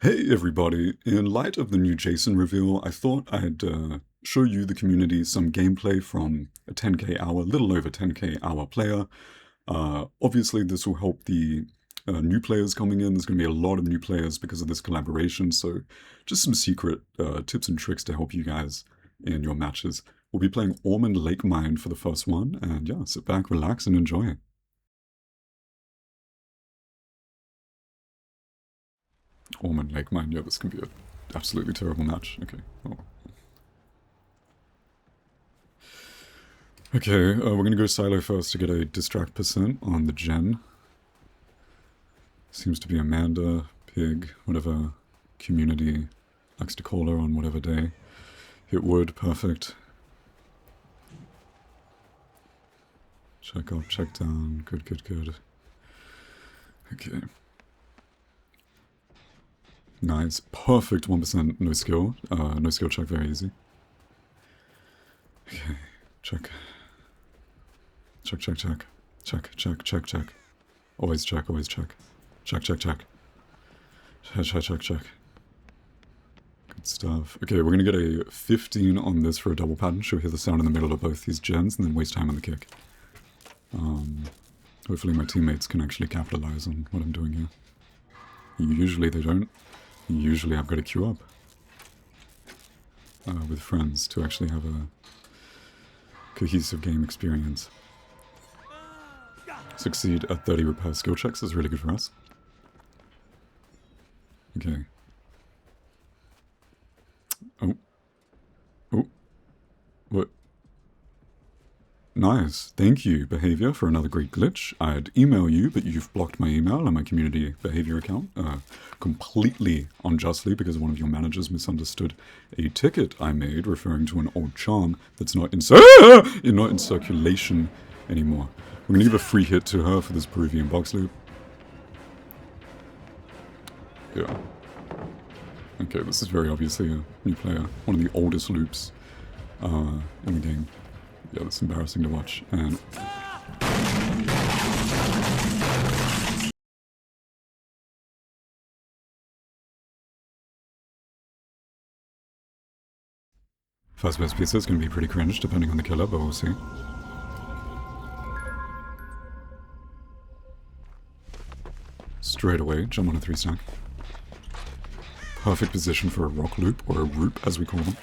Hey everybody, in light of the new Jason reveal, I thought I'd show you the community some gameplay from a 10k hour, little over 10k hour player. Obviously this will help the new players coming in. There's going to be a lot of new players because of this collaboration, so just some secret tips and tricks to help you guys in your matches. We'll be playing Ormond Lake Mine for the first one, and yeah, sit back, relax, and enjoy. Ormond Lake Mine, yeah, this can be an absolutely terrible match. Okay. Oh. Okay, we're going to go silo first to get a distract percent on the gen. Seems to be Amanda, Pig, whatever community likes to call her on whatever day. Hit wood, perfect. Check up, check down, good, good, good. Okay. Nice, perfect 1% no skill. No skill check, very easy. Okay, check. Check, check, check. Check, check, check, check. Always check, always check. Check, check, check. Check, check, check, check. Good stuff. Okay, we're gonna get a 15 on this for a double pattern. She'll hear the sound in the middle of both these gens and then waste time on the kick. Hopefully my teammates can actually capitalize on what I'm doing here. Usually they don't. Usually I've got to queue up with friends to actually have a cohesive game experience. Succeed at 30 repair skill checks is really good for us. Okay. Oh. Oh. What? Nice. Thank you, Behavior, for another great glitch. I'd email you, but you've blocked my email and my community behavior account completely unjustly because one of your managers misunderstood a ticket I made referring to an old charm that's not in circulation anymore. We're going to give a free hit to her for this Peruvian box loop. Yeah. Okay, this is very obviously a new player. One of the oldest loops in the game. Yeah, that's embarrassing to watch. And first best pizza is going to be pretty cringe depending on the killer, but we'll see. Straight away, jump on a 3-stack. Perfect position for a rock loop, or a roop as we call them.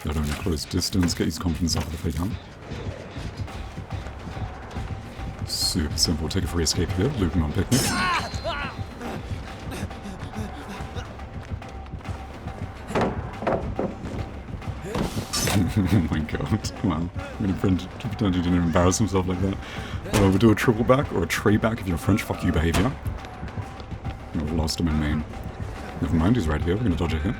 Not only close distance, get his confidence up with the fake hunt. Super simple, take a free escape here, looping on picnic. Oh my god, wow. I'm gonna pretend he didn't embarrass himself like that. We'll do a triple back, or a tray back if you're French, fuck you behavior. We've lost him in main. Never mind, he's right here, we're gonna dodge a hit.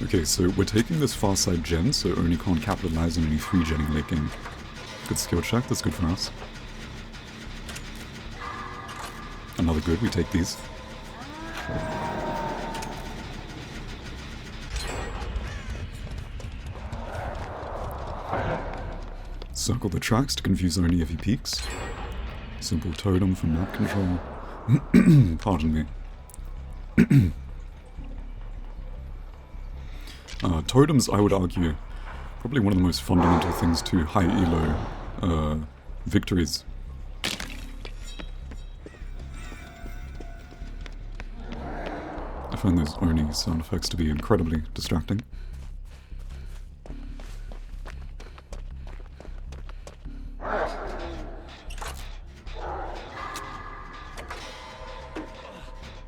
Okay, so we're taking this far side gen, so only can't capitalize on any 3-genning late game. Good skill check, that's good for us. Another good, we take these. Circle the tracks to confuse only if he peeks. Simple totem for map control. Pardon me. Totems, I would argue, probably one of the most fundamental things to high elo victories. I find those Oni sound effects to be incredibly distracting.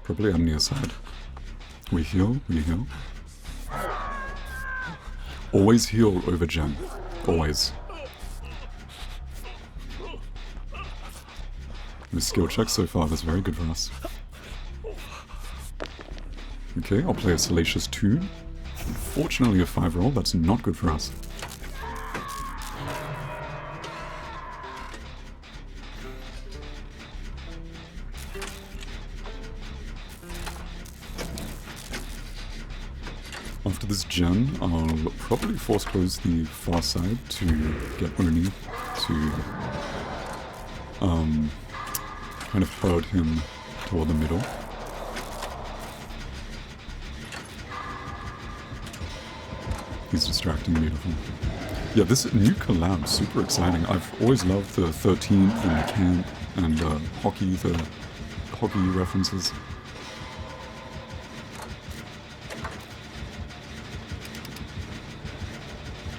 Probably on near side. We heal, we heal. Always heal over gen. Always. The skill check so far, that's very good for us. Okay, I'll play a Salacious 2. Unfortunately a 5 roll, that's not good for us. Off after this gen, I'll probably force close the far side to get Oni to kind of herd him toward the middle. He's distracting beautiful. Yeah, this new collab, super exciting. I've always loved the 13th and the camp and the hockey references.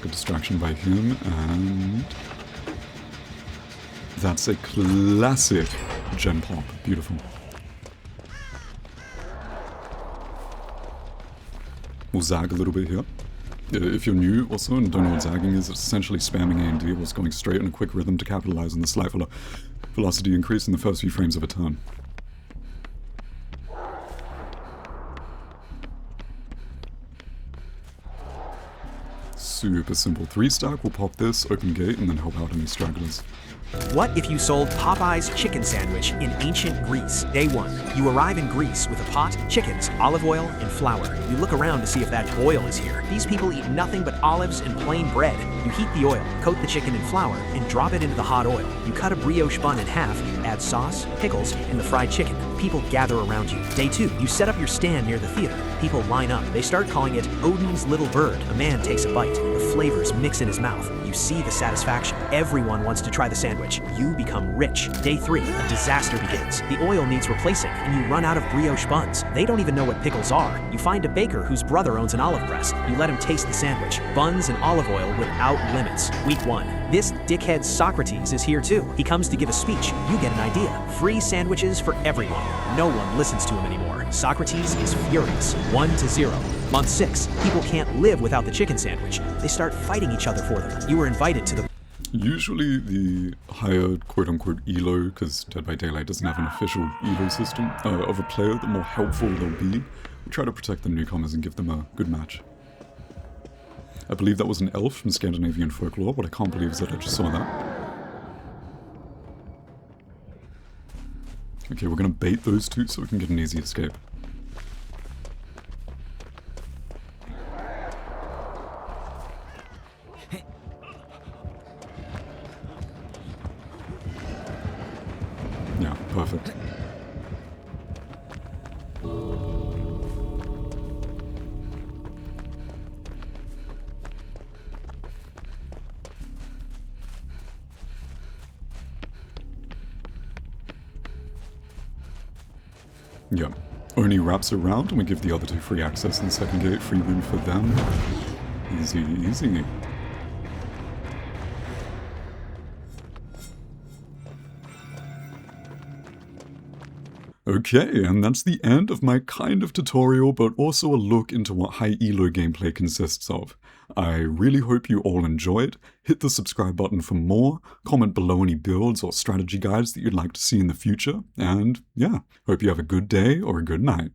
Good distraction by him, and that's a classic gen pop. Beautiful. We'll zag a little bit here. If you're new also and don't know what zagging is, it's essentially spamming A&D whilst going straight in a quick rhythm to capitalize on the slight velocity increase in the first few frames of a turn. Super simple. 3-stack will pop this, open gate, and then help out any stragglers. What if you sold Popeye's chicken sandwich in ancient Greece? Day 1. You arrive in Greece with a pot, chickens, olive oil, and flour. You look around to see if that oil is here. These people eat nothing but olives and plain bread. You heat the oil, coat the chicken in flour, and drop it into the hot oil. You cut a brioche bun in half, add sauce, pickles, and the fried chicken. People gather around you. Day 2. You set up your stand near the theater. People line up. They start calling it Odin's Little Bird. A man takes a bite. The flavors mix in his mouth. You see the satisfaction. Everyone wants to try the sandwich. You become rich. Day 3. A disaster begins. The oil needs replacing, and you run out of brioche buns. They don't even know what pickles are. You find a baker whose brother owns an olive press. You let him taste the sandwich. Buns and olive oil without limits. Week 1. This dickhead Socrates is here too. He comes to give a speech. You get an idea. Free sandwiches for everyone. No one listens to him anymore. Socrates is furious. 1-0. Month 6. People can't live without the chicken sandwich. They start fighting each other for them. You were invited to the... Usually the higher quote-unquote elo, because Dead by Daylight doesn't have an official elo system, of a player, the more helpful they'll be. We try to protect the newcomers and give them a good match. I believe that was an elf from Scandinavian folklore. What I can't believe is that I just saw that. Okay, we're gonna bait those two so we can get an easy escape. Yeah, perfect. Yeah, Oni wraps around and we give the other two free access in the second gate, free win for them. Easy, easy. Okay, and that's the end of my kind of tutorial, but also a look into what high elo gameplay consists of. I really hope you all enjoyed. Hit the subscribe button for more, comment below any builds or strategy guides that you'd like to see in the future, and yeah, hope you have a good day or a good night.